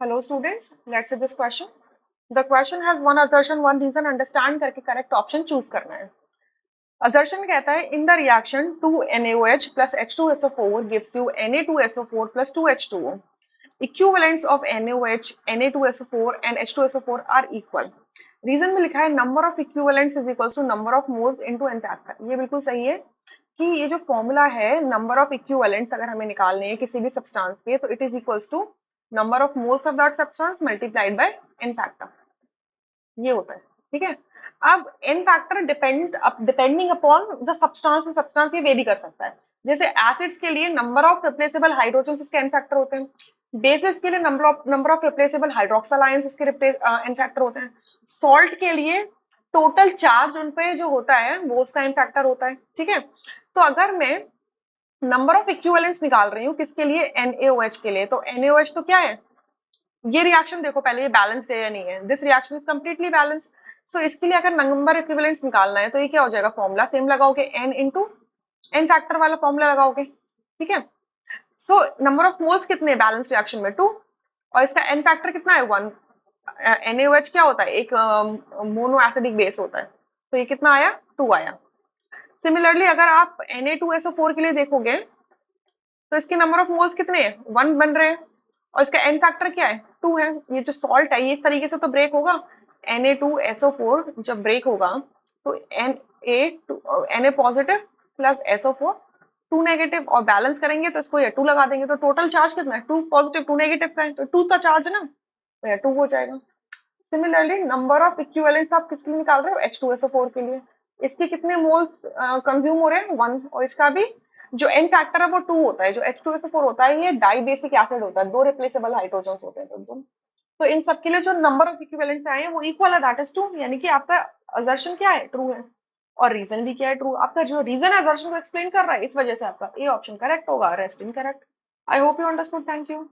Hello students, let's see this question. The question has one assertion, one reason, understand करके correct option choose करना है. Assertion कहता है in the reaction 2NaOH plus H2SO4 gives you Na2SO4 plus 2H2O. Equivalents of NaOH, Na2SO4 and H2SO4 are equal. Reason में लिखा है number of equivalents is equals to number of moles into N factor. ये बिल्कुल सही है कि ये जो फॉर्मूला है नंबर ऑफ इक्विवेलेंट्स अगर हमें निकालने हैं किसी भी सब्सटेंस के तो it is equals to number of moles of that substance multiplied by N factor. ये होता है. ठीक है. अब N factor depending upon the substance ये वेरी कर सकता है. जैसे एसिड्स के लिए नंबर ऑफ रिप्लेसेबल हाइड्रोजन उसके एन फैक्टर होते हैं. बेसिस के लिए number of replaceable hydroxyl ions उसके एन फैक्टर होते हैं. सॉल्ट के लिए टोटल चार्ज उन पे जो होता है वो उसका एन फैक्टर होता है. ठीक है. तो अगर मैं नंबर ऑफ इक्विवेलेंट्स निकाल रही हूँ किसके लिए NaOH के लिए तो NaOH तो क्या है ये रिएक्शन देखो पहले ये बैलेंस्ड है या नहीं है. This reaction is completely balanced. So इसके लिए अगर नंबर इक्विवेलेंट्स निकालना है तो ये क्या हो जाएगा फॉर्मूला सेम लगाओगे n इंटू एन फैक्टर वाला फॉर्मूला लगाओगे. ठीक है. सो नंबर ऑफ मोल्स कितने बैलेंस्ड रिएक्शन में 2 और इसका एन फैक्टर कितना है 1. NaOH क्या होता है एक मोनो एसिडिक बेस होता है तो ये कितना आया 2 आया. सिमिलरली अगर आप Na2SO4 के लिए देखोगे तो इसके नंबर ऑफ मोल्स कितने हैं 1 बन रहे हैं और इसका एन फैक्टर क्या है 2 है. ये जो सॉल्ट है ये इस तरीके से तो ब्रेक होगा. Na2SO4 जब ब्रेक होगा तो Na positive plus SO4 2 negative और बैलेंस करेंगे तो इसको ये 2 लगा देंगे तो टोटल चार्ज कितना है 2 पॉजिटिव 2 नेगेटिव का है तो 2 का चार्ज है ना तो ये 2 हो जाएगा. सिमिलरली नंबर ऑफ इक्विवेलेंट्स आप किसके लिए निकाल रहे हो H2SO4 के लिए. इसके कितने मोल्स कंज्यूम हो रहे हैं 1 और इसका भी जो एन फैक्टर है वो 2 होता है. जो H2SO4 होता है ये डाई बेसिक एसिड होता है 2 रिप्लेसेबल हाइड्रोजन होते हैं एकदम. तो इन सब के लिए जो नंबर ऑफ इक्विवेलेंट्स आए हैं वो इक्वल है दैट इज 2 यानी कि आपका असर्शन क्या है ट्रू है और रीजन भी क्या है ट्रू. आपका जो रीजन है असर्शन को एक्सप्लेन कर रहा है इस वजह से आपका ए ऑप्शन करेक्ट होगा rest incorrect. I hope you understood. Thank you.